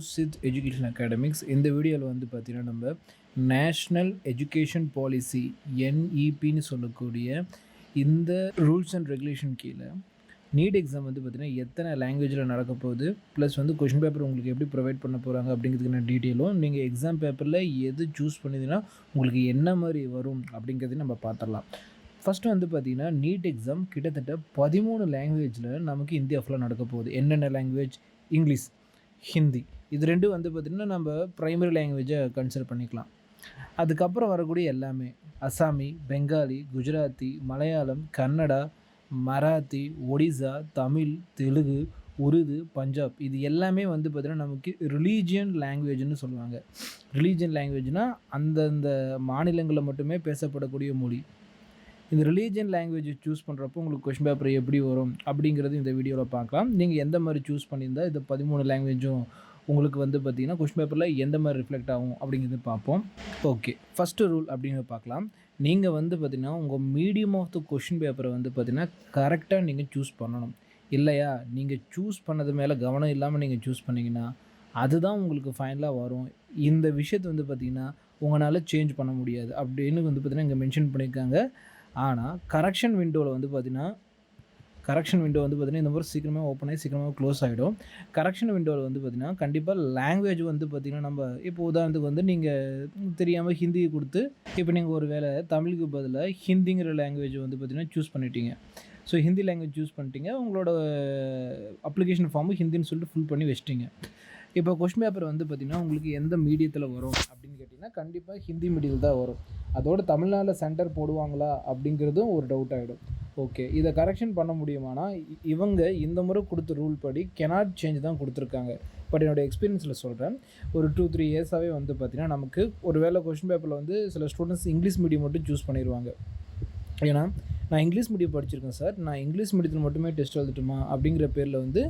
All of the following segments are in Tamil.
Sid education academics. இந்த வீடியோவில் வந்து பார்த்தீங்கன்னா நம்ம நேஷ்னல் எஜுகேஷன் பாலிசி NEPன்னு சொல்லக்கூடிய இந்த ரூல்ஸ் அண்ட் ரெகுலேஷன் கீழே நீட் எக்ஸாம் வந்து பார்த்திங்கன்னா எத்தனை லாங்குவேஜில் நடக்க போகுது, ப்ளஸ் வந்து கொஷின் பேப்பர் உங்களுக்கு எப்படி ப்ரொவைட் பண்ண போகிறாங்க அப்படிங்கிறதுக்கான டீட்டெயிலும், நீங்கள் எக்ஸாம் பேப்பரில் எது சூஸ் பண்ணிங்கன்னா உங்களுக்கு என்ன மாதிரி வரும் அப்படிங்கிறதையும் நம்ம பார்த்துடலாம். ஃபஸ்ட்டு வந்து பார்த்திங்கன்னா நீட் எக்ஸாம் கிட்டத்தட்ட 13 லாங்குவேஜில் நமக்கு இந்தியா ஃபுல்லாக நடக்க போகுது. என்னென்ன லாங்குவேஜ்? இங்கிலீஷ், ஹிந்தி, இது ரெண்டும் வந்து பார்த்திங்கன்னா நம்ம ப்ரைமரி லாங்குவேஜை கன்சிடர் பண்ணிக்கலாம். அதுக்கப்புறம் வரக்கூடிய எல்லாமே அசாமி, பெங்காலி, குஜராத்தி, மலையாளம், கன்னடா, மராத்தி, ஒடிசா, தமிழ், தெலுங்கு, உருது, பஞ்சாப், இது எல்லாமே வந்து பார்த்திங்கன்னா நமக்கு ரிலீஜியன் லாங்குவேஜ்னு சொல்லுவாங்க. ரிலீஜியன் லாங்குவேஜ்னால் அந்தந்த மாநிலங்களில் மட்டுமே பேசப்படக்கூடிய மொழி. இந்த ரிலீஜியன் லாங்குவேஜை சூஸ் பண்ணுறப்போ உங்களுக்கு கொஷின் பேப்பர் எப்படி வரும் அப்படிங்கிறது இந்த வீடியோவில் பார்க்கலாம். நீங்கள் எந்த மாதிரி சூஸ் பண்ணியிருந்தால் இந்த 13 லாங்குவேஜும் உங்களுக்கு வந்து பார்த்திங்கன்னா கொஷின் பேப்பரில் எந்த மாதிரி ரிஃப்ளெக்ட் ஆகும் அப்படிங்கிறது பார்ப்போம். ஓகே, ஃபஸ்ட்டு ரூல் அப்படிங்கிறத பார்க்கலாம். நீங்கள் வந்து பார்த்திங்கன்னா உங்கள் மீடியம் ஆஃப் த கொஷின் பேப்பரை வந்து பார்த்திங்கன்னா கரெக்டாக நீங்கள் சூஸ் பண்ணணும். இல்லையா, நீங்கள் சூஸ் பண்ணது மேலே கவனம் இல்லாமல் நீங்கள் சூஸ் பண்ணிங்கன்னா அதுதான் உங்களுக்கு ஃபைனலாக வரும். இந்த விஷயத்தை வந்து பார்த்திங்கன்னா உங்களால் சேஞ்ச் பண்ண முடியாது அப்படின்னு வந்து பார்த்திங்கன்னா இங்கே மென்ஷன் பண்ணியிருக்காங்க. ஆனால் கரெக்ஷன் விண்டோவில் வந்து பார்த்திங்கன்னா இந்த மாதிரி சீக்கிரமாக ஓப்பன் ஆகி சீக்கிரமாக க்ளோஸ் ஆகிடும். கரெக்ஷன் விண்டோவில் வந்து பார்த்திங்கன்னா கண்டிப்பாக லாங்குவேஜ் வந்து பார்த்திங்கன்னா நம்ம இப்போ உதாரணத்துக்கு வந்து நீங்கள் தெரியாமல் ஹிந்தி கொடுத்து இப்போ நீங்கள் ஒரு வேளை தமிழுக்கு பதிலாக ஹிந்திங்கிற லாங்குவேஜ் வந்து பார்த்திங்கன்னா சூஸ் பண்ணிட்டீங்க. ஸோ ஹிந்தி லாங்குவேஜ் சூஸ் பண்ணிட்டீங்க, உங்களோட அப்ளிகேஷன் ஃபார்மு ஹிந்தின்னு சொல்லிட்டு ஃபுல் பண்ணி வச்சிட்டிங்க. இப்போ கொஷின் பேப்பர் வந்து பார்த்திங்கன்னா உங்களுக்கு எந்த மீடியத்தில் வரும் அப்படின்னு கேட்டிங்கன்னா கண்டிப்பாக ஹிந்தி மீடியத்தில் தான் வரும். அதோட தமிழ்நாட்டில் சென்டர் போடுவாங்களா அப்படிங்கிறதும் ஒரு டவுட் ஆகிடும். ஓகே, இதை கரெக்ஷன் பண்ண முடியுமானா இவங்க இந்த முறை கொடுத்த ரூல் படி கெனாட் சேஞ்ச் தான் கொடுத்துருக்காங்க. பட் என்னோடய எக்ஸ்பீரியன்ஸில் சொல்கிறேன், ஒரு 2-3 இயர்ஸாகவே வந்து பார்த்திங்கன்னா நமக்கு ஒரு வேளை கொஷின் பேப்பரில் வந்து சில ஸ்டூடெண்ட்ஸ் இங்கிலீஷ் மீடியம் மட்டும் சூஸ் பண்ணிடுவாங்க. ஏன்னா நான் இங்கிலீஷ் மீடியம் படிச்சிருக்கேன் சார், நான் இங்கிலீஷ் மீடியத்தில் மட்டுமே டெஸ்ட் எழுதட்டுமா அப்படிங்கிற பேரில் வந்து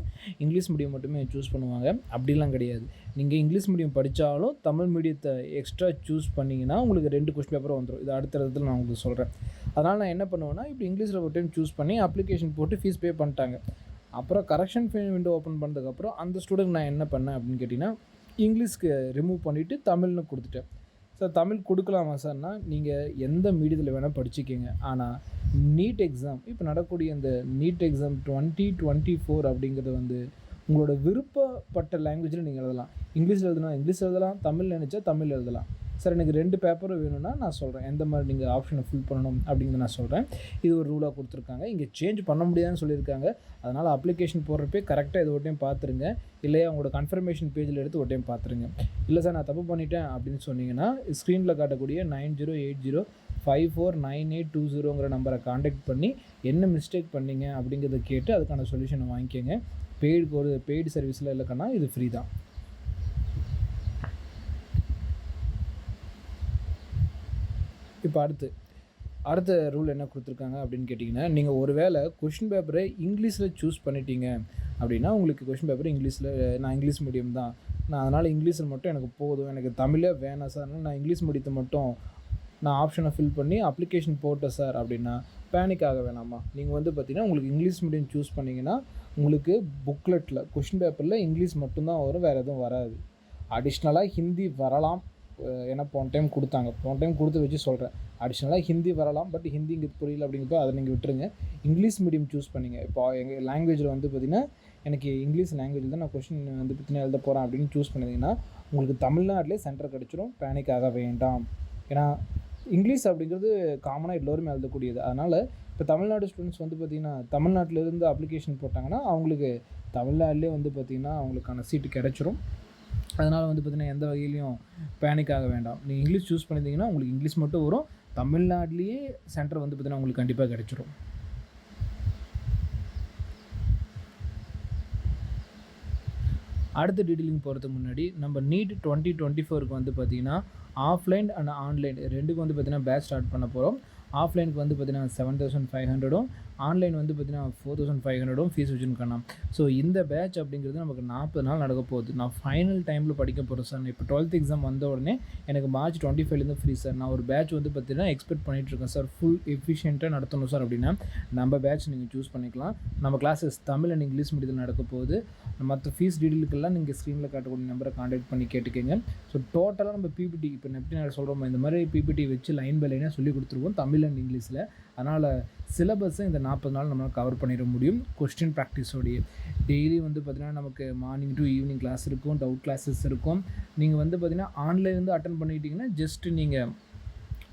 இங்கிலீஷ் மீடியம் மட்டுமே சூஸ் பண்ணுவாங்க. அப்படிலாம் கிடையாது. நீங்கள் இங்கிலீஷ் மீடியம் படித்தாலும் தமிழ் மீடியத்தை எக்ஸ்ட்ரா சூஸ் பண்ணிங்கன்னா உங்களுக்கு 2 கொஸ்டின் பேப்பரும் வந்துடும். இது அடுத்த இடத்துல நான் உங்களுக்கு சொல்கிறேன். அதனால் நான் என்ன பண்ணுவேன்னா இப்போ இங்கிலீஷில் ஒரு டைம் சூஸ் பண்ணி அப்ளிகேஷன் போட்டு ஃபீஸ் பே பண்ணிட்டாங்க. அப்புறம் கரெக்ஷன் விண்டோ ஓப்பன் பண்ணதுக்கப்புறம் அந்த ஸ்டூடெண்ட் நான் என்ன பண்ணேன் அப்படின்னு கேட்டிங்கன்னா இங்கிலீஷ்க்கு ரிமூவ் பண்ணிவிட்டு தமிழ்னு கொடுத்துட்டேன். சார் தமிழ் கொடுக்கலாமா சார்னா நீங்கள் எந்த மீடியத்தில் வேணால் படிச்சுக்கிங்க. ஆனால் நீட் எக்ஸாம் இப்போ நடக்கக்கூடிய இந்த நீட் எக்ஸாம் 2024 அப்படிங்கிறது வந்து உங்களோட விருப்பப்பட்ட லாங்குவேஜில் நீங்கள் எழுதலாம். இங்கிலீஷில் எழுதுனா இங்கிலீஷ் எழுதலாம், தமிழ் நினச்சா தமிழ் எழுதலாம். சார் எனக்கு 2 பேப்பரும் வேணும்னா நான் சொல்கிறேன் எந்த மாதிரி நீங்கள் ஆப்ஷனை ஃபில் பண்ணணும் அப்படிங்கிறத நான் சொல்கிறேன். இது ஒரு ரூலாக கொடுத்துருக்காங்க. இங்கே சேஞ்ச் பண்ண முடியாதுன்னு சொல்லியிருக்காங்க. அதனால் அப்ளிகேஷன் போடுறப்பே கரெக்டாக இது ஒரு டைம் பார்த்துருங்க. இல்லையா உங்களோட கன்ஃபர்மேஷன் பேஜில் எடுத்து ஒரு டைம் பார்த்துருங்க. இல்லை சார் நான் தப்பு பண்ணிட்டேன் அப்படின்னு சொன்னீங்கன்னா ஸ்க்ரீனில் காட்டக்கூடிய 9080549820ங்கிற நம்பரை காண்டாக்ட் பண்ணி என்ன மிஸ்டேக் பண்ணீங்க அப்படிங்கிறத கேட்டு அதுக்கான சொல்யூஷனை வாங்கிக்கோங்க. பெய்டு சர்வீஸில் இல்லைக்கன்னா இது ஃப்ரீ தான். இப்போ அடுத்த ரூல் என்ன கொடுத்துருக்காங்க அப்படின்னு கேட்டிங்கன்னா நீங்கள் ஒரு வேளை கொஷின் பேப்பரை இங்கிலீஷில் சூஸ் பண்ணிட்டீங்க அப்படின்னா உங்களுக்கு கொஷின் பேப்பர் இங்கிலீஷில், நான் இங்கிலீஷ் மீடியம் தான், நான் அதனால் இங்கிலீஷில் மட்டும் எனக்கு போதும், எனக்கு தமிழே வேணாம் சார், நான் இங்கிலீஷ் மீடியத்தை மட்டும் நான் ஆப்ஷனை ஃபில் பண்ணி அப்ளிகேஷன் போட்டேன் சார் அப்படின்னா பேனிக் ஆக வேணாமா. நீங்கள் வந்து பார்த்திங்கன்னா உங்களுக்கு இங்கிலீஷ் மீடியம் சூஸ் பண்ணிங்கன்னா உங்களுக்கு புக்லெட்டில் கொஷின் பேப்பரில் இங்கிலீஷ் மட்டும்தான் வரும், வேறு எதுவும் வராது. அடிஷ்னலாக ஹிந்தி வரலாம். ஏன்னா போன டைம் கொடுத்து வச்சு சொல்கிறேன். அடிஷ்னலாக ஹிந்தி வரலாம், பட் ஹிந்தி இங்கே புரியல அப்படிங்கிறப்ப அதை நீங்கள் விட்டுருங்க. இங்கிலீஷ் மீடியம் சூஸ் பண்ணிங்க. இப்போ எங்கள் லாங்குவேஜில் வந்து பார்த்திங்கன்னா எனக்கு இங்கிலீஷ் லாங்குவேஜில் தான் நான் கொஷின் வந்து பார்த்திங்கன்னா எழுத போகிறேன் அப்படின்னு சூஸ் பண்ணிங்கன்னா உங்களுக்கு தமிழ்நாட்டிலே சென்டர் கிடச்சிரும். பேனிக் ஆக வேண்டாம். ஏன்னா இங்கிலீஷ் அப்படிங்கிறது காமனாக எல்லோருமே எழுதக்கூடியது. அதனால் இப்போ தமிழ்நாடு ஸ்டூடெண்ட்ஸ் வந்து பார்த்திங்கன்னா தமிழ்நாட்டிலேருந்து அப்ளிகேஷன் போட்டாங்கன்னா அவங்களுக்கு தமிழ்நாட்டிலே வந்து பார்த்திங்கன்னா அவங்களுக்கான சீட்டு கிடச்சிரும். அதனால் வந்து பார்த்திங்கன்னா எந்த வகையிலையும் பேனிக் ஆக வேண்டாம். நீங்கள் இங்கிலீஷ் சூஸ் பண்ணியிருந்தீங்கன்னா உங்களுக்கு இங்கிலீஷ் மட்டும் வரும். தமிழ்நாட்டிலேயே சென்டர் வந்து பார்த்திங்கன்னா உங்களுக்கு கண்டிப்பாக கிடச்சிரும். அடுத்த டீட்டெயிலிங் போகிறதுக்கு முன்னாடி நம்ம நீட் 2024க்கு வந்து பார்த்திங்கன்னா ஆஃப்லைன் அண்ட் ஆன்லைன் ரெண்டுக்கும் வந்து பார்த்திங்கன்னா பேட்ச் ஸ்டார்ட் பண்ண போகிறோம். ஆஃப்லைனுக்கு வந்து பார்த்திங்கன்னா 7500ம், ஆன்லைன் வந்து பார்த்தீங்கன்னா 4500 ஃபீஸ் வச்சுருக்கேண்ணா. ஸோ இந்த பேட்ச் அப்படிங்கிறது நமக்கு 40 நாள் நடக்க போகுது. நான் ஃபைனல் டைமில் படிக்க போகிறேன் சார். இப்போ 12th எக்ஸாம் வந்த உடனே எனக்கு மார்ச் 25லேருந்து ஃப்ரீ சார். நான் ஒரு பேட்ச் வந்து பார்த்தீங்கன்னா எக்ஸ்பெக்ட் பண்ணிகிட்ருக்கேன் சார். ஃபுல் எஃபிஷியண்ட்டாக நடத்தணும் சார் அப்படின்னா நம்ம பேட்ச் நீங்கள் சூஸ் பண்ணிக்கலாம். நம்ம கிளாஸஸ் தமிழ் அண்ட் இங்கிலீஷ் மீடியத்தில் நடக்க போகுது. மற்ற ஃபீஸ் டீட்டெயிலுக்கெல்லாம் நீங்கள் ஸ்க்ரீனில் காட்டக்கூடிய நம்பரை காண்டாக்ட் பண்ணி கேட்டுக்கோங்க. ஸோ டோட்டலாக நம்ம பிபிடி இப்போ எப்படி நான் சொல்கிறோமோ இந்த மாதிரி பிபிடி வச்சு லைன் பை லைனாக சொல்லி கொடுத்துருவோம் தமிழ் அண்ட் இங்கிலீஷில். அதனால் சிலபஸை இந்த 40 நாள் நம்மளால் கவர் பண்ணிட முடியும். கொஸ்டின் ப்ராக்டிஸோடைய டெய்லி வந்து பார்த்திங்கன்னா நமக்கு மார்னிங் டு ஈவினிங் கிளாஸ் இருக்கும், டவுட் கிளாஸஸ் இருக்கும். நீங்கள் வந்து பார்த்திங்கன்னா ஆன்லைன்லேருந்து அட்டன் பண்ணிக்கிட்டிங்கன்னா ஜஸ்ட்டு நீங்கள்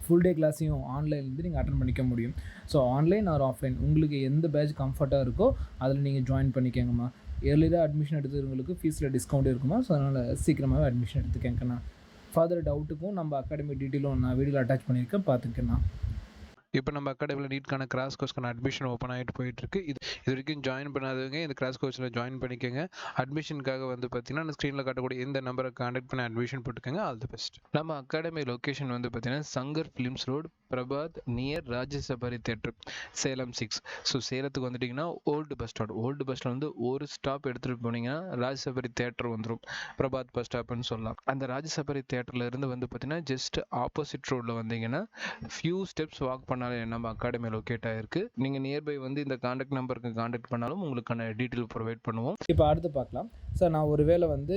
ஃபுல் டே கிளாஸையும் ஆன்லைன்லேருந்து நீங்கள் அட்டன் பண்ணிக்க முடியும். ஸோ ஆன்லைன் ஆர் ஆஃப்லைன் உங்களுக்கு எந்த பேட்ச் கம்ஃபர்ட்டாக இருக்கோ அதில் நீங்கள் ஜாயின் பண்ணிக்கோங்கம்மா. ஏர்லியாக அட்மிஷன் எடுத்தவங்களுக்கு ஃபீஸில் டிஸ்கவுண்ட் இருக்குமா. ஸோ அதனால் சீக்கிரமாகவே அட்மிஷன் எடுத்துக்கங்கண்ணா. ஃபர்தர் டவுட்டுக்கும் நம்ம அகாடமி டீட்டெயிலும் நான் வீடியோவில் அட்டாச் பண்ணியிருக்கேன், பார்த்துக்கண்ணா. இப்போ நம்ம அகாடமியில் நீட்கான கிராஸ் கோர்ஸ்க்கான அட்மிஷன் ஓப்பன் ஆகிட்டு போயிட்டுருக்கு. இது வரைக்கும் ஜாயின் பண்ணாதவங்க இந்த கிராஸ் கோர்ஸில் ஜாயின் பண்ணிக்கோங்க. அட்மிஷனுக்காக வந்து பார்த்தீங்கன்னா அந்த ஸ்க்ரீனில் காட்டக்கூடிய இந்த நம்பரை கான்டாக்ட் பண்ணி அட்மிஷன் போட்டுக்கோங்க. All the best. நம்ம அகாடமி லொக்கேஷன் வந்து பார்த்தீங்கன்னா Shankar films road, Prabhat near Rajasabari theatre, Salem 6. So சேலத்துக்கு வந்துட்டிங்கன்னா ஓல்டு பஸ் ஸ்டாண்ட் வந்து ஒரு ஸ்டாப் எடுத்துகிட்டு போனீங்கன்னா ராஜசபாரி தேட்டர் வந்துடும். பிரபாத் பஸ் ஸ்டாப்னு சொல்லலாம். அந்த ராஜசபாரி தேட்டரில் இருந்து வந்து பார்த்தீங்கன்னா ஜஸ்ட் ஆப்போசிட் ரோடில் வந்தீங்கன்னா ஃபியூ ஸ்டெப்ஸ் வாக் பண்ணாலே நம்ம அகாடமி லொக்கேட் ஆகிருக்கு. நீங்கள் நியர்பை வந்து இந்த கான்டாக்ட் நம்பருக்கு கான்டாக்ட் பண்ணாலும் உங்களுக்கான டீட்டெயில் ப்ரொவைட் பண்ணுவோம். இப்போ அடுத்து பார்க்கலாம் சார். நான் ஒரு வேளை வந்து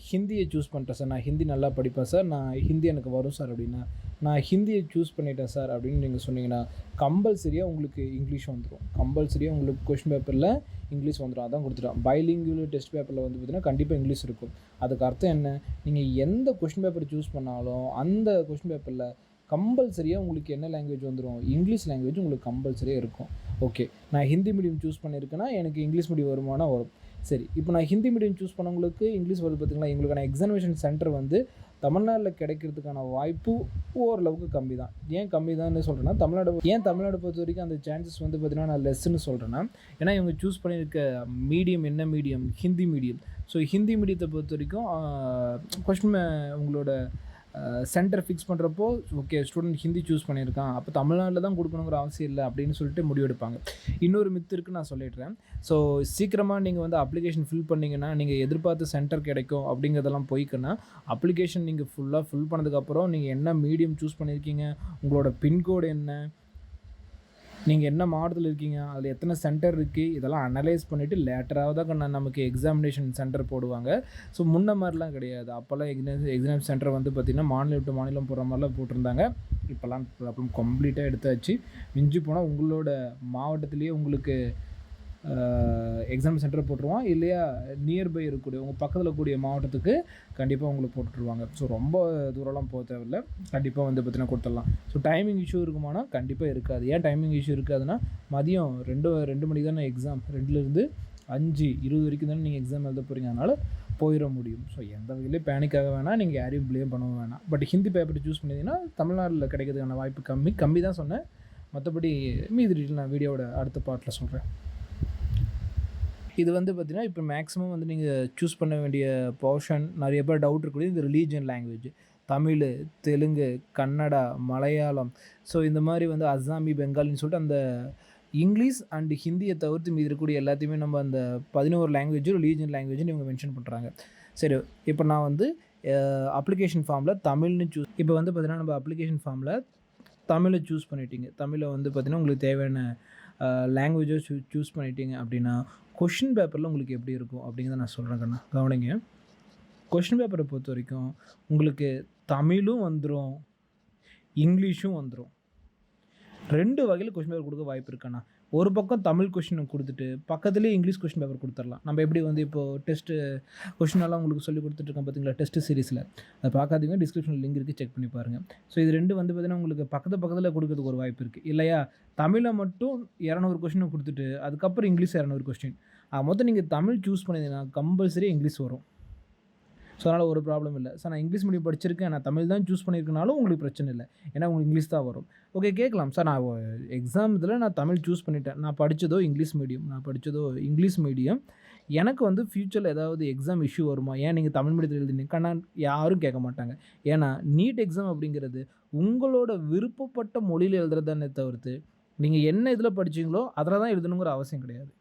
ஹிந்தியை சூஸ் பண்ணிட்டேன் சார். நான் ஹிந்தி நல்லா படிப்பேன் சார், நான் ஹிந்தி எனக்கு வரும் சார் அப்படின்னா, நான் ஹிந்தியை சூஸ் பண்ணிட்டேன் சார் அப்படின்னு நீங்கள் சொன்னீங்கன்னா கம்பல்சரியாக உங்களுக்கு இங்கிலீஷ் வந்துடும். கம்பல்சரியாக உங்களுக்கு கொஸ்டின் பேப்பரில் இங்கிலீஷ் வந்துடும். அதான் கொடுத்துட்டோம். பைலிங்குவல் டெஸ்ட் பேப்பரில் வந்து பார்த்தீங்கன்னா கண்டிப்பாக இங்கிலீஷ் இருக்கும். அதுக்கு அர்த்தம் என்ன, நீங்கள் எந்த கொஸ்டின் பேப்பர் சூஸ் பண்ணாலும் அந்த கொஸ்டின் பேப்பரில் கம்பல்சரியாக உங்களுக்கு என்ன லாங்குவேஜ் வந்துடும், இங்கிலீஷ் லாங்குவேஜ் உங்களுக்கு கம்பல்சரியாக இருக்கும். ஓகே, நான் ஹிந்தி மீடியம் சூஸ் பண்ணியிருக்கேன்னா எனக்கு இங்கிலீஷ் மீடியம் வருமானா வரும். சரி, இப்போ நான் ஹிந்தி மீடியம் சூஸ் பண்ணவங்களுக்கு இங்கிலீஷ் வருது பார்த்திங்களா. எங்களுக்கான எக்ஸாமினேஷன் சென்டர் வந்து தமிழ்நாட்டில் கிடைக்கிறதுக்கான வாய்ப்பு ஓரளவுக்கு கம்மி தான். ஏன் கம்மி தான்னு சொல்கிறேன்னா, தமிழ்நாடு பொறுத்த வரைக்கும் அந்த சான்சஸ் வந்து பார்த்திங்கன்னா நான் லெஸ்ன்னு சொல்கிறேன்னா, ஏன்னா இவங்க சூஸ் பண்ணியிருக்க மீடியம் என்ன medium, Hindi medium. So Hindi மீடியத்தை பொறுத்த வரைக்கும் கொஸ்டின் உங்களோட சென்டர் ஃபிக்ஸ் பண்ணுறப்போ ஓகே ஸ்டூடெண்ட் ஹிந்தி சூஸ் பண்ணியிருக்கான், அப்போ தமிழ்நாட்டில் தான் கொடுக்கணுங்கிற அவசியம் இல்லை அப்படின்னு சொல்லிட்டு முடிவெடுப்பாங்க. இன்னொரு மித்து இருக்குன்னு நான் சொல்லிடுறேன். ஸோ சீக்கிரமாக நீங்கள் வந்து அப்ளிகேஷன் ஃபில் பண்ணிங்கன்னா நீங்கள் எதிர்பார்த்து சென்டர் கிடைக்கும் அப்படிங்கிறதெல்லாம் போய்க்குன்னா, அப்ளிகேஷன் நீங்கள் ஃபுல்லாக ஃபில் பண்ணதுக்கப்புறம் நீங்கள் என்ன மீடியம் சூஸ் பண்ணியிருக்கீங்க, உங்களோட பின்கோடு என்ன, நீங்கள் என்ன மாவட்டத்தில் இருக்கீங்க, அதில் எத்தனை சென்டர் இருக்குது, இதெல்லாம் அனலைஸ் பண்ணிவிட்டு லேட்டராக தான் நமக்கு எக்ஸாமினேஷன் சென்டர் போடுவாங்க. ஸோ முன்ன மாதிரிலாம் கிடையாது. அப்போல்லாம் எக்ஸாம் சென்டர் வந்து பார்த்திங்கன்னா மாநிலம் விட்டு மாநிலம் போகிற மாதிரிலாம் போட்டிருந்தாங்க. இப்போல்லாம் ப்ராப்ளம் கம்ப்ளீட்டாக எடுத்தாச்சு. மிஞ்சி போனால் உங்களோட மாவட்டத்திலேயே உங்களுக்கு எக்ஸாம் சென்டர் போட்டுருவோம், இல்லையா நியர்பை இருக்கக்கூடிய உங்கள் பக்கத்தில் கூடிய மாவட்டத்துக்கு கண்டிப்பாக உங்களுக்கு போட்டுருவாங்க. ஸோ ரொம்ப தூரம்லாம் போக தேவையில்லை, கண்டிப்பாக வந்து பார்த்தீங்கன்னா கொடுத்துடலாம். ஸோ டைமிங் இஷ்யூ இருக்குமானா கண்டிப்பாக இருக்காது. ஏன் டைமிங் இஷ்யூ இருக்காதுன்னா, மதியம் 2 மணிக்கு தானே எக்ஸாம், 2லேருந்து 5:20 வரைக்கும் தானே நீங்கள் எக்ஸாம் எழுத போகிறீங்க, அதனால் போயிட முடியும். ஸோ எந்த வகையிலே பேனிக்காக வேணாம், நீங்கள் யாரையும் ப்ளேம் பண்ண வேணாம். பட் ஹிந்தி பேப்பர் சூஸ் பண்ணிங்கன்னா தமிழ்நாட்டில் கிடைக்கிறதுக்கான வாய்ப்பு கம்மி தான் சொன்னேன். மற்றபடி மீதி டீட்டெயில் நான் வீடியோவோட அடுத்த பார்ட்டில் சொல்கிறேன். இது வந்து பார்த்திங்கன்னா இப்போ மேக்ஸிமம் வந்து நீங்கள் சூஸ் பண்ண வேண்டிய போர்ஷன் நிறைய பேர் டவுட் இருக்கக்கூடிய இந்த religion language, Tamil, Telugu, Kannada, Malayalam, so இந்த மாதிரி வந்து அஸ்ஸாமி, பெங்காலின்னு சொல்லிட்டு அந்த இங்கிலீஷ் அண்டு ஹிந்தியை தவிர்த்து மீதி இருக்கக்கூடிய எல்லாத்தையுமே நம்ம அந்த 11 லாங்குவேஜும் ரிலீஜியன் லாங்குவேஜ்னு இவங்க மென்ஷன் பண்ணுறாங்க. சரி, இப்போ நான் வந்து அப்ளிகேஷன் ஃபார்மில் தமிழ்னு இப்போ வந்து பார்த்திங்கன்னா நம்ம அப்ளிகேஷன் ஃபார்மில் தமிழை சூஸ் பண்ணிட்டீங்க. தமிழை வந்து பார்த்திங்கன்னா உங்களுக்கு தேவையான லாங்குவேஜை சூஸ் பண்ணிட்டீங்க அப்படின்னா கொஷின் பேப்பரில் உங்களுக்கு எப்படி இருக்கும் அப்படிங்கிறத நான் சொல்கிறேன் கண்ணா, கவனிங்க. கொஷின் பேப்பரை பொறுத்த வரைக்கும் உங்களுக்கு தமிழும் வந்துடும், இங்கிலீஷும் வந்துடும். 2 வகையில் கொஷின் பேப்பர் கொடுக்க வாய்ப்பு இருக்குண்ணா. ஒரு பக்கம் தமிழ் கொஷின் கொடுத்துட்டு பக்கத்துலேயே இங்கிலீஷ் கொஷின் பேப்பர் கொடுத்துடலாம். நம்ம எப்படி வந்து இப்போது டெஸ்ட்டு கொஷினெல்லாம் உங்களுக்கு சொல்லி கொடுத்துட்ருக்கோம் பார்த்தீங்களா டெஸ்ட்டு சீரிஸில், அதை பார்க்காதீங்க, டிஸ்கிரிப்ஷனில் லிங்க் இருக்குது, செக் பண்ணி பாருங்கள். ஸோ இது 2 வந்து பார்த்திங்கன்னா உங்களுக்கு பக்கத்தில் கொடுக்கறதுக்கு ஒரு வாய்ப்பு இருக்குது இல்லையா. தமிழை மட்டும் 200 கொஷின் கொடுத்துட்டு அதுக்கப்புறம் இங்கிலீஷ் 200 கொஸ்டின், மொத்தம் நீங்கள் தமிழ் சூஸ் பண்ணிங்கன்னா கம்பல்சரி இங்கிலீஷ் வரும். ஸோ அதனால் ஒரு ப்ராப்ளம் இல்லை. சார் நான் இங்கிலீஷ் மீடியம் படிச்சிருக்கேன், நான் தமிழ் தான் சூஸ் பண்ணியிருக்கனாலும் உங்களுக்கு பிரச்சனை இல்லை, ஏன்னா உங்களுக்கு இங்கிலீஷ் தான் வரும். ஓகே, கேட்கலாம் சார், நான் எக்ஸாம் இதில் நான் தமிழ் சூஸ் பண்ணிட்டேன், நான் படித்ததோ இங்கிலீஷ் மீடியம், எனக்கு வந்து ஃப்யூச்சரில் ஏதாவது எக்ஸாம் இஷ்யூ வருமா, ஏன் நீங்கள் தமிழ் மீடியத்தில் எழுதினீங்கன்னா யாரும் கேட்க மாட்டாங்க. ஏன்னா நீட் எக்ஸாம் அப்படிங்கிறது உங்களோட விருப்பப்பட்ட மொழியில் எழுதுறதானே தவிர்த்து நீங்கள் என்ன இதில் படிச்சீங்களோ அதில் தான் எழுதணுங்கிற அவசியம் கிடையாது.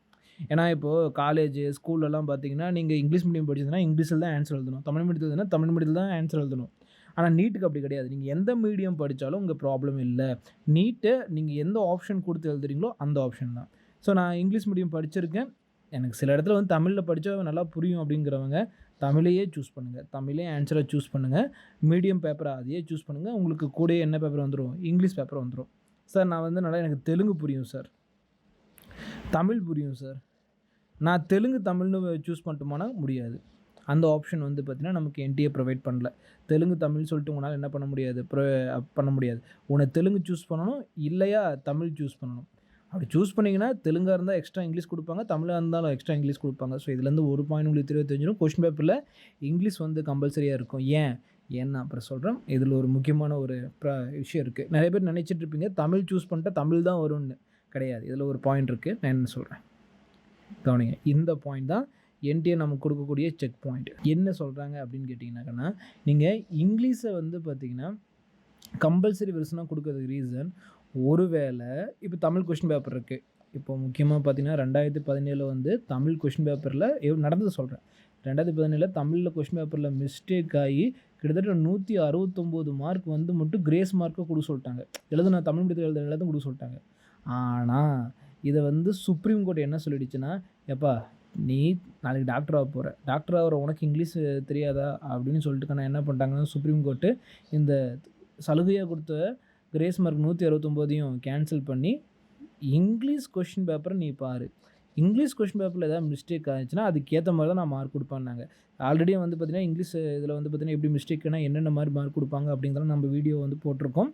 ஏன்னா இப்போது காலேஜ், ஸ்கூல்லலாம் பார்த்தீங்கன்னா, நீங்கள் இங்கிலீஷ் மீடியம் படிச்சீங்கன்னா இங்கிலீஷில் தான் ஆன்சர் எழுதணும். தமிழ் மீடியத்தில் எழுதுனா தமிழ் மீடியத்தில் தான் ஆன்சர் எழுதணும். ஆனா நீட்டுக்கு அப்படி கிடையாது. நீங்க எந்த மீடியம் படிச்சாலும் உங்க ப்ராப்ளம் இல்ல. நீட்ட நீங்க எந்த ஆப்ஷன் குடுத்து எழுதுறீங்களோ அந்த ஆப்ஷன் தான். ஸோ நான் இங்கிலீஷ் மீடியம் படிச்சிருக்கேன். எனக்கு சில இடத்துல வந்து தமிழ்ல படிச்சா நல்லா புரியும் அப்படிங்கிறவங்க, தமிழையே சூஸ் பண்ணுங்க. தமிழே ஆன்ஸர சூஸ் பண்ணுங்க. மீடியம் பேப்பர அதையே சூஸ் பண்ணுங்க. உங்களுக்கு கூடயே என்ன பேப்பர் வந்துரும்? இங்கிலீஷ் பேப்பர் வந்துரும். சார் நான் வந்து நல்லா எனக்கு தெலுங்கு புரியும் சார். தமிழ் புரியும் சார். நான் தெலுங்கு, தமிழ்னு சூஸ் பண்ணட்டுமானா முடியாது. அந்த ஆப்ஷன் வந்து பார்த்தீங்கன்னா, நமக்கு என்டிஏ ப்ரொவைட் பண்ணல. தெலுங்கு, தமிழ் சொல்லிட்டு உங்களால என்ன பண்ண முடியாது? பண்ண முடியாது. ஒண்ணு தெலுங்கு சூஸ் பண்ணணும், இல்லையா தமிழ் சூஸ் பண்ணணும். அப்படி சூஸ் பண்ணீங்கன்னா, தெலுங்கா இருந்தா எக்ஸ்ட்ரா இங்கிலீஷ் குடுப்பாங்க. தமிழா இருந்தாலும் எக்ஸ்ட்ரா இங்கிலீஷ் குடுப்பாங்க. ஸோ இதுலேருந்து ஒரு பாயிண்ட் உங்களுக்கு தெளிவா தெரிஞ்சிரும். கொஸ்டின் பேப்பர்ல இங்கிலீஷ் வந்து கம்பல்சரியா இருக்கும். ஏன்னா அப்புறம் சொல்றேன். இதில ஒரு முக்கியமான ஒரு விஷயம் இருக்கு. நெறைய பேர் நெனைச்சிட்டு இருப்பீங்க, தமிழ் சூஸ் பண்ணிட்டா தமிழ் தான் வரும்னு. கிடையாது. இதில ஒரு பாயிண்ட் இருக்கு. நான் என்ன சொல்றேன். கவனிங்க. இந்த பாயிண்ட் தான் என்டிஏ நமக்கு கொடுக்கக்கூடிய செக் பாயிண்ட். என்ன சொல்றாங்க அப்படின்னு கேட்டிங்கனாக்கன்னா, நீங்க இங்கிலீஷ வந்து பார்த்தீங்கன்னா, கம்பல்சரி வெர்ஷனா கொடுக்கறதுக்கு ரீசன், ஒருவேள இப்போ தமிழ் கொஸ்டின் பேப்பர் இருக்கு. இப்போ முக்கியமா பார்த்தீங்கன்னா, 2017 வந்து தமிழ் கொஸ்டின் பேப்பர்ல நடந்தத சொல்றேன். 2017 தமிழ்ல கொஸ்டின் பேப்பர்ல மிஸ்டேக் ஆயி கிட்டத்தட்ட 169 மார்க் வந்து மட்டும் கிரேஸ் மார்க்கா குடுக்க சொல்ட்டாங்க. எழுதுன தமிழ் மீடியத்தில எழுதுன எல்லாத்துக்கும் குடுக்க சொல்ட்டாங்க. ஆனா, இத வந்து சுப்ரீம் கோர்ட் என்ன சொல்லிடுச்சுன்னா, "எப்பா நீ நாளைக்கு டாக்டர் ஆகப் போற. டாக்டர் ஆகுற உனக்கு இங்கிலீஷ் தெரியாதா?" அப்படின்னு சொல்லிட்டு என்ன பண்ணிட்டாங்கன்னா, சுப்ரீம் கோர்ட்டு இந்த சலுகையா குடுத்த கிரேஸ் மார்க் 169யும் கேன்சல் பண்ணி, இங்கிலீஷ் கொஸ்டின் பேப்பர நீ பாரு. இங்கிலீஷ் கொஸ்டின் பேப்பர்ல ஏதாவது மிஸ்டேக் ஆச்சுன்னா, அதுக்கேத்த மாரி தான் நான் மார்க் குடுப்பேன்னாங்க. ஆல்ரெடி வந்து பார்த்தீங்கன்னா, இங்கிலீஷ் இதில வந்து பார்த்தீங்கன்னா, எப்படி மிஸ்டேக்னா என்னென்ன மாரி மார்க் குடுப்பாங்க அப்படிங்கிறதெல்லாம் நம்ம வீடியோ வந்து போட்டிருக்கோம்.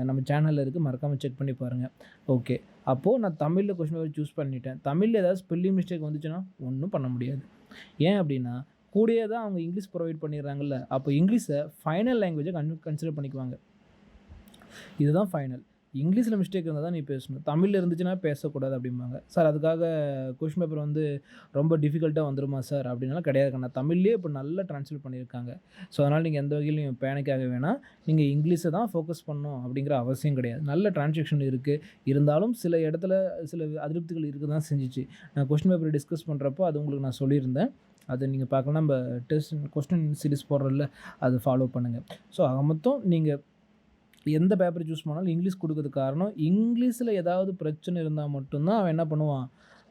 நம்ம சேனல்ல இருக்கு. மறக்காம செக் பண்ணி பாருங்க. ஓகே. அப்போ நான் தமிழ்ல கொஸ்டின் பேப்பர் சூஸ் பண்ணிட்டேன். தமிழ்ல ஏதாவது ஸ்பெல்லிங் மிஸ்டேக் வந்துச்சுன்னா, ஒண்ணும் பண்ண முடியாது. ஏன் அப்படின்னா, கூடயே தான் அவங்க இங்கிலீஷ் ப்ரொவைட் பண்ணிடுறாங்கல்ல. அப்போ இங்கிலீஷ ஃபைனல் லாங்குவேஜா கன்சிடர் பண்ணிக்குவாங்க. இதுதான் ஃபைனல். இங்கிலீஷ்ல மிஸ்டேக் இருந்தா தான் நீ பேசணும். தமிழ்ல இருந்துச்சுன்னா பேசக்கூடாது அப்படிம்பாங்க. சார் அதுக்காக கொஸ்டின் பேப்பர் வந்து ரொம்ப டிஃபிகல்ட்டா வந்துருமா சார்? அப்படின்னாலாம் கிடையாது. நான் தமிழ்லயே இப்போ நல்லா டிரான்ஸ்லேட் பண்ணியிருக்காங்க. ஸோ அதனால நீங்க எந்த வகையிலும் பேனிக் ஆக வேணாம். நீங்க இங்கிலீஷ தான் ஃபோக்கஸ் பண்ணணும் அப்படிங்கிற அவசியம் கிடையாது. நல்ல டிரான்ஸ்லேஷன் இருக்கு. இருந்தாலும் சில இடத்துல சில அதிருப்திகள் இருக்க தான் செஞ்சுச்சு. நான் கொஸ்டின் பேப்பர் டிஸ்கஸ் பண்றப்போ அது உங்களுக்கு நான் சொல்லியிருந்தேன். அத நீங்க பார்க்கலாம். நம்ம கொஸ்டின் சீரிஸ் போடுறோம்ல, அத ஃபாலோ பண்ணுங்க. ஸோ ஆக மொத்தம் நீங்க எந்த பேப்பர் சூஸ் பண்ணாலும் இங்கிலீஷ் குடுக்கறதுக்கு காரணம், இங்கிலீஷ்ல ஏதாவது பிரச்சனை இருந்தா மட்டும் தான் அவன் என்ன பண்ணுவான்,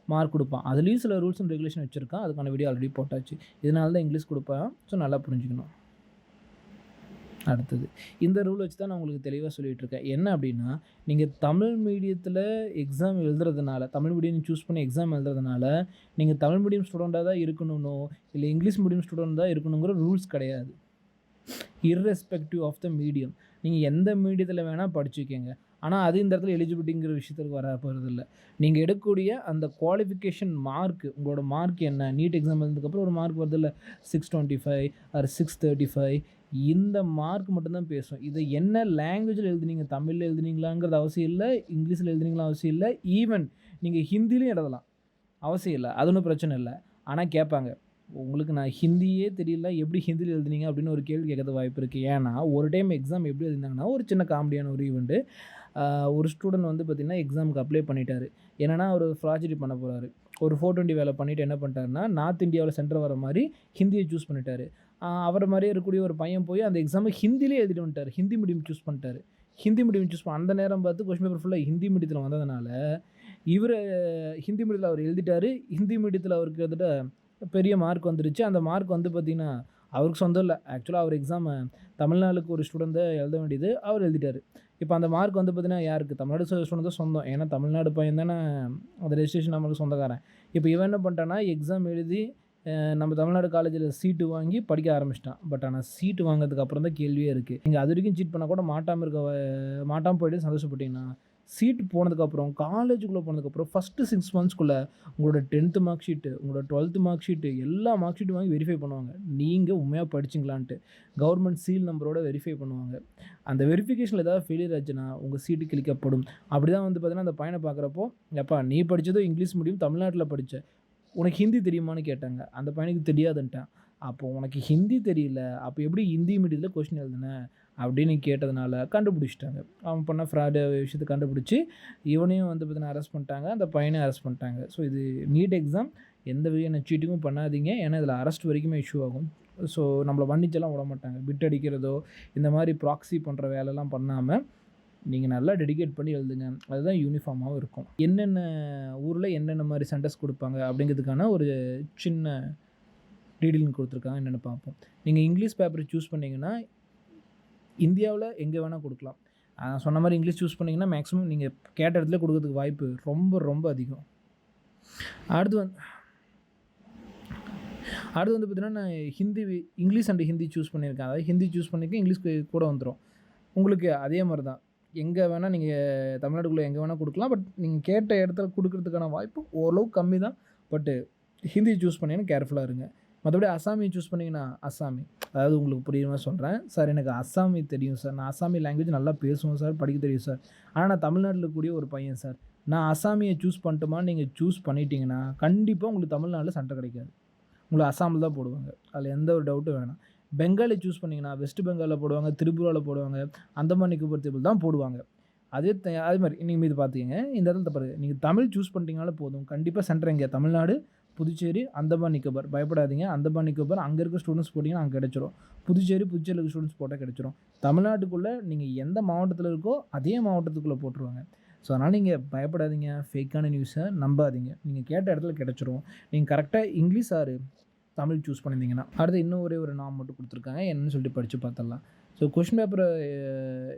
மார்க் குடுப்பான். அதுலயும் சில ரூல்ஸ் அண்ட் ரெகுலேஷன் வச்சிருக்கான். அதுக்கான வீடியோ ஆல்ரெடி போட்டாச்சு. இதனால தான் இங்கிலீஷ் குடுப்பான். ஸோ நல்லா புரிஞ்சுக்கணும். அடுத்தது. இந்த ரூல் வச்சு தான் நான் உங்களுக்கு தெளிவா சொல்லிட்டு இருக்கேன். என்ன அப்படின்னா, நீங்க தமிழ் மீடியத்தில எக்ஸாம் எழுதுறதுனால, தமிழ் மீடியம் சூஸ் பண்ணி எக்ஸாம் எழுதுறதுனால, நீங்க தமிழ் மீடியம் ஸ்டூடெண்ட்டா தான் இருக்கணும்னோ, இல்ல இங்கிலீஷ் மீடியம் ஸ்டூடெண்ட் தான் இருக்கணுங்கிற ரூல்ஸ் கிடையாது. Irrespective of the medium. நீங்க எந்த மீடியத்தில வேணா படிச்சுக்கங்க. ஆனா, அது இந்த இடத்துல எலிஜிபிலிட்டிங்கிற விஷயத்துக்கு வர போறதில்ல. நீங்க எடுக்கக்கூடிய அந்த குவாலிஃபிகேஷன் மார்க், உங்களோட மார்க் என்ன? நீட் எக்ஸாம் எழுதுனதுக்கப்புறம் ஒரு மார்க் வருதுல்ல. 625 ஆர் 635 இந்த மார்க் மட்டும் தான் பேசும். இத என்ன லாங்குவேஜ்ல எழுதுனீங்க? தமிழ்ல எழுதுனீங்களாங்கிறது அவசியம் இல்ல. இங்கிலீஷ்ல எழுதுனீங்களா அவசியம் இல்ல. ஈவன் நீங்க ஹிந்திலயும் எழுதலாம். அவசியம் இல்ல. அது ஒண்ணும் பிரச்சனை இல்ல. ஆனா கேட்பாங்க. உங்களுக்கு நான் ஹிந்தியே தெரியல, எப்படி ஹிந்தில எழுதுனீங்க? அப்படின்னு ஒரு கேள்வி கேட்கறதுக்கு வாய்ப்பு இருக்கு. ஏன்னா, ஒரு டைம் எக்ஸாம் எப்படி எழுதினாங்கன்னா, ஒரு சின்ன காமெடியான ஒரு ஈவென்ட்டு. ஒரு ஸ்டூடண்ட் வந்து பார்த்தீங்கன்னா, எக்ஸாமுக்கு அப்ளை பண்ணிட்டாரு. என்னன்னா, அவரு ஃப்ராஜரி பண்ண போறாரு. ஒரு 420 வேல பண்ணிட்டு என்ன பண்ணிட்டாருன்னா, நார்த் இந்தியாவுல சென்டர் வர மாரி ஹிந்திய சூஸ் பண்ணிட்டாரு. அவர மாரியே இருக்கக்கூடிய ஒரு பையன் போய் அந்த எக்ஸாம ஹிந்திலயே எழுதிட்டு வந்துட்டாரு. ஹிந்தி மீடியம் சூஸ் பண்ணிட்டாரு. ஹிந்தி மீடியம் சூஸ் அந்த நேரம் பார்த்து கொஸ்டின் பேப்பர் ஃபுல்லா ஹிந்தி மீடியத்தில வந்ததுனால, இவரு ஹிந்தி மீடியத்தில அவர் எழுதிட்டாரு. ஹிந்தி மீடியத்தில அவருக்கு கிட்டத்தட்ட பெரிய மார்க் வந்துருச்சு. அந்த மார்க் வந்து பார்த்தீங்கன்னா, அவருக்கு சொந்தம் இல்ல. ஆக்சுவலா அவர் எக்ஸாம தமிழ்நாடுக்கு ஒரு ஸ்டூடண்ட் தான் எழுத வேண்டியது. அவர் எழுதிட்டாரு. இப்ப அந்த மார்க் வந்து பார்த்தீங்கன்னா, யாருக்கு? தமிழ்நாடு ஸ்டூடண்ட் தான் சொந்தம். ஏன்னா, தமிழ்நாடு பையன் தானே அந்த ரெஜிஸ்ட்ரேஷன் நம்பருக்கு சொந்தக்காரன். இப்ப இவன் என்ன பண்ணிட்டான்னா, எக்ஸாம் எழுதி நம்ம தமிழ்நாடு காலேஜில சீட்டு வாங்கி படிக்க ஆரம்பிச்சுட்டான். பட் ஆனா, சீட்டு வாங்குனதுக்கு அப்புறம் தான் கேள்வியே இருக்கு. நீங்க அதுவரைக்கும் சீட் பண்ணா கூட மாட்டாம போயிட்டு சந்தோஷப்பட்டீங்கன்னா, சீட் போனதுக்கப்புறம், காலேஜுக்குள்ள போனதுக்கப்புறம் ஃபர்ஸ்ட்டு 6 மந்த்ஸ்க்குள்ள உங்களோட 10த் மார்க் ஷீட்டு, உங்களோட 12த் மார்க் ஷீட்டு எல்லா மார்க் ஷீட்டும் வாங்கி வெரிஃபை பண்ணுவாங்க. நீங்க உண்மையா படிச்சீங்களான்ட்டு. கவர்மெண்ட் சீல் நம்பரோட வெரிஃபை பண்ணுவாங்க. அந்த வெரிஃபிகேஷன்ல ஏதாவது ஃபெயிலியர் ஆச்சுன்னா, உங்க சீட்டு கிழிக்கப்படும். அப்படிதான் வந்து பார்த்தீங்கன்னா, அந்த பையன பார்க்குறப்போ, "எப்பா நீ படிச்சதும் இங்கிலீஷ் மீடியம் தமிழ்நாட்டுல படிச்ச. உனக்கு ஹிந்தி தெரியுமான்னு?" கேட்டாங்க. அந்த பையனுக்கு தெரியாதுன்ட்டான். அப்போ உனக்கு ஹிந்தி தெரியல, அப்போ எப்படி ஹிந்தி மீடியத்தில் கொஸ்டின் எழுதுன அப்படின்னு கேட்டதுனால கண்டுபிடிச்சிட்டாங்க. அவன் பண்ண ஃப்ராடு விஷயத்தை கண்டுபிடிச்சி இவனையும் வந்து பார்த்தீங்கன்னா அரெஸ்ட் பண்ணிட்டாங்க, அந்த பையனையும் அரெஸ்ட் பண்ணிட்டாங்க. ஸோ இது நீட் எக்ஸாம், எந்த வகையான சீட்டிங்கும் பண்ணாதீங்க. ஏன்னா இதில் அரெஸ்ட் வரைக்குமே இஷ்யூ ஆகும். ஸோ நம்மளை வண்டிச்செல்லாம் விட மாட்டாங்க. பிட் அடிக்கிறதோ இந்த மாதிரி ப்ராக்ஸி பண்ணுற வேலைலாம் பண்ணாமல் நீங்கள் நல்லா டெடிகேட் பண்ணி எழுதுங்க. அதுதான் யூனிஃபார்மாகவும் இருக்கும். என்னென்ன ஊரில் என்னென்ன மாதிரி சென்டர்ஸ் கொடுப்பாங்க அப்படிங்கிறதுக்கான ஒரு சின்ன டீட்டெயிலிங் கொடுத்துருக்காங்க, என்னென்னு பார்ப்போம். நீங்கள் இங்கிலீஷ் பேப்பர் சூஸ் பண்ணிங்கன்னா இந்தியாவில் எங்கே வேணால் கொடுக்கலாம். சொன்ன மாதிரி இங்கிலீஷ் சூஸ் பண்ணிங்கன்னா மேக்ஸிமம் நீங்கள் கேட்ட இடத்துல கொடுக்கறதுக்கு வாய்ப்பு ரொம்ப ரொம்ப அதிகம். அடுத்து வந்து பார்த்தீங்கன்னா நான் இங்கிலீஷ் அண்ட் ஹிந்தி சூஸ் பண்ணியிருக்கேன். அதாவது ஹிந்தி சூஸ் பண்ணியிருக்கேன், இங்கிலீஷ் கூட வந்துடும். உங்களுக்கு அதே மாதிரி தான் எங்கே வேணால் நீங்கள் தமிழ்நாட்டுக்குள்ளே எங்கே வேணால் கொடுக்கலாம். பட் நீங்கள் கேட்ட இடத்துல கொடுக்கறதுக்கான வாய்ப்பு ஓரளவு கம்மி தான். பட்டு ஹிந்தி சூஸ் பண்ணிங்கன்னா கேர்ஃபுல்லாக இருங்க. மற்றபடி அசாமி சூஸ் பண்ணிங்கன்னா அசாமி, அதாவது உங்களுக்கு புரியுற மாதிரி சொல்கிறேன். சார் எனக்கு அசாமி தெரியும் சார், நான் அசாமி லாங்குவேஜ் நல்லா பேசுவேன் சார், படிக்க தெரியும் சார், ஆனால் நான் தமிழ்நாட்டில் கூடிய ஒரு பையன் சார், நான் அசாமியை சூஸ் பண்ணிட்டுமான்னு நீங்கள் சூஸ் பண்ணிட்டீங்கன்னா கண்டிப்பாக உங்களுக்கு தமிழ்நாட்டில் சண்டை கிடைக்காது. உங்களுக்கு அசாமில் தான் போடுவாங்க, அதில் எந்த ஒரு டவுட்டும் வேணாம். பெங்காலி சூஸ் பண்ணிங்கன்னா வெஸ்ட் பெங்காலில் போடுவாங்க, திரிபுராவில் போடுவாங்க, அந்தமான் நிக்கோபார் தீவில் தான் போடுவாங்க. அதே மாதிரி நீங்கள் மீது பார்த்துக்கிங்க. இந்த இடத்துல தப்பாரு, நீங்கள் தமிழ் சூஸ் பண்ணிட்டீங்கனாலே போதும், கண்டிப்பாக சென்டர் எங்கே தமிழ்நாடு, புதுச்சேரி, அந்தமான் நிக்கோபார். பயப்படாதீங்க, அந்தமான் நிக்கோபார் அங்கே இருக்க ஸ்டூடெண்ட்ஸ் போட்டிங்கன்னா அங்கே கிடச்சிரும். புதுச்சேரியில் இருக்க ஸ்டூடெண்ட்ஸ் போட்டால் கிடச்சிரும். தமிழ்நாட்டுக்குள்ளே நீங்கள் எந்த மாவட்டத்தில் இருக்கோ அதே மாவட்டத்துக்குள்ளே போட்டுருவாங்க. ஸோ அதனால் நீங்கள் பயப்படாதீங்க, ஃபேக்கான நியூஸை நம்பாதீங்க. நீங்கள் கேட்ட இடத்துல கிடச்சிரும். நீங்கள் கரெக்டாக இங்கிலீஷ் ஆர் தமிழ் சூஸ் பண்ணியிருந்தீங்கன்னா. அடுத்து இன்னும் ஒரே ஒரு நாம் மட்டும் கொடுத்துருக்காங்க, என்னன்னு சொல்லிட்டு படித்து பார்த்துடலாம். ஸோ கொஷின் பேப்பரை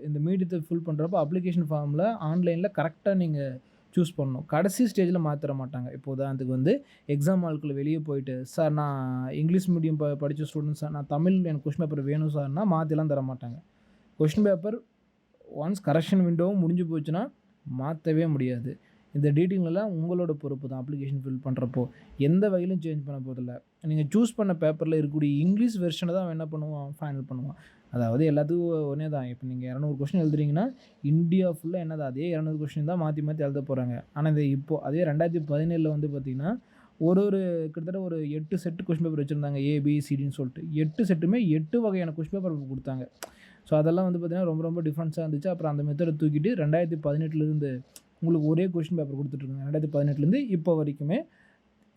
இந்த மீடியத்தை ஃபில் பண்ணுறப்போ அப்ளிகேஷன் ஃபார்மில் ஆன்லைனில் கரெக்டாக நீங்கள் சூஸ் பண்ணணும். கடைசி ஸ்டேஜில் மாற்றிட மாட்டாங்க. இப்போ உதாரணத்துக்கு வந்து எக்ஸாம் ஹாலுக்குள்ளே வெளியே போயிட்டு, சார் நான் இங்கிலீஷ் மீடியம் படித்த ஸ்டூடெண்ட் சார், நான் தமிழ் எனக்கு கொஷின் பேப்பர் வேணும் சார்னா மாற்றிலாம் தர மாட்டாங்க. கொஷின் பேப்பர் ஒன்ஸ் கரெக்ஷன் விண்டோவும் முடிஞ்சு போச்சுன்னா மாற்றவே முடியாது. இந்த டீட்டெயிலெலாம் உங்களோட பொறுப்பு தான். அப்ளிகேஷன் ஃபில் பண்ணுறப்போ எந்த வகையிலும் சேஞ்ச் பண்ண போதில்லை. நீங்கள் சூஸ் பண்ண பேப்பரில் இருக்கக்கூடிய இங்கிலீஷ் வெர்ஷனை தான் என்ன பண்ணுவான், ஃபைனல் பண்ணுவான். அதாவது எல்லாத்துக்கும் ஒன்றே தான். இப்போ நீங்கள் 200 கொஸ்டின் எழுதுறீங்கன்னா இந்தியா ஃபுல்லாக என்னது அதே 200 கொஸ்டின் தான் மாற்றி மாற்றி எழுத போகிறாங்க. ஆனால் இந்த இப்போது அதே 2017 வந்து பார்த்திங்கன்னா ஒரு கிட்டத்தட்ட ஒரு 8 செட்டு கொஸ்டின் பேப்பர் வச்சுருந்தாங்க, ஏபிசிடின்னு சொல்லிட்டு. 8 செட்டுமே 8 வகையான கொஸ்டின் பேப்பர் கொடுத்தாங்க. ஸோ அதெல்லாம் வந்து பார்த்திங்கன்னா ரொம்ப ரொம்ப டிஃப்ரென்ஸாக இருந்துச்சு. அப்புறம் அந்த மெத்தடை தூக்கிட்டு 2018 உங்களுக்கு ஒரே கொஷின் பேப்பர் கொடுத்துட்ருக்காங்க. 2018 இப்போ வரைக்குமே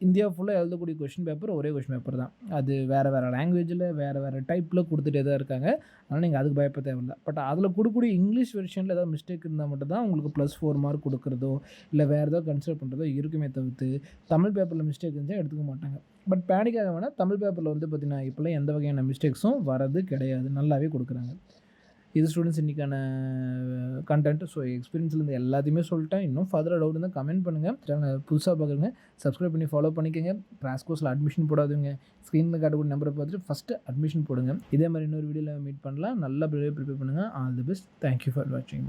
இந்தியா ஃபுல்லாக எழுதக்கூடிய கொஷின் பேப்பர் ஒரே கொஷின் பேப்பர் தான். அது வேறு லாங்குவேஜில் வேறு டைப்பில் கொடுத்துட்டே தான் இருக்காங்க. அதனால் நீங்கள் அதுக்கு பயப்பட தேவையில்லை. பட் அதில் கொடுக்கக்கூடிய இங்கிலீஷ் வெர்ஷனில் ஏதாவது மிஸ்டேக் இருந்தால் மட்டும் தான் உங்களுக்கு +4 மார்க் கொடுக்குறதோ இல்லை வேறு ஏதோ கன்சிடர் பண்ணுறதோ இருக்குமே தவிர்த்து தமிழ் பேப்பரில் மிஸ்டேக் இருந்தால் எடுத்துக்க மாட்டாங்க. பட் பேனிக்காக வேணால் தமிழ் பேப்பரில் வந்து பார்த்திங்கன்னா இப்போலாம் எந்த வகையான மிஸ்டேக்ஸும் வரது கிடையாது, நல்லாவே கொடுக்குறாங்க. இது ஸ்டூடெண்ட்ஸ் இன்றைக்கான கண்டென்ட். ஸோ எக்ஸ்பீரியன்ஸ்லேருந்து எல்லாத்தையுமே சொல்லிட்டேன். இன்னும் ஃபர்தராக டவுட் இருந்தால் கமெண்ட் பண்ணுங்கள். சேனலை புதுசாக பார்க்குறங்க சப்ஸ்கிரைப் பண்ணி ஃபாலோ பண்ணிக்கோங்க. கிராஷ் கோர்ஸில் அட்மிஷன் போடாதுங்க, ஸ்க்ரீனில் காட்டக்கூடிய நம்பரை பார்த்துட்டு ஃபஸ்ட்டு அட்மிஷன் போடுங்க. இதே மாதிரி இன்னொரு வீடியோவில் மீட் பண்ணலாம். நல்லா ப்ரிப்பேர் பண்ணுங்கள். All the best. Thank you for வாட்சிங்.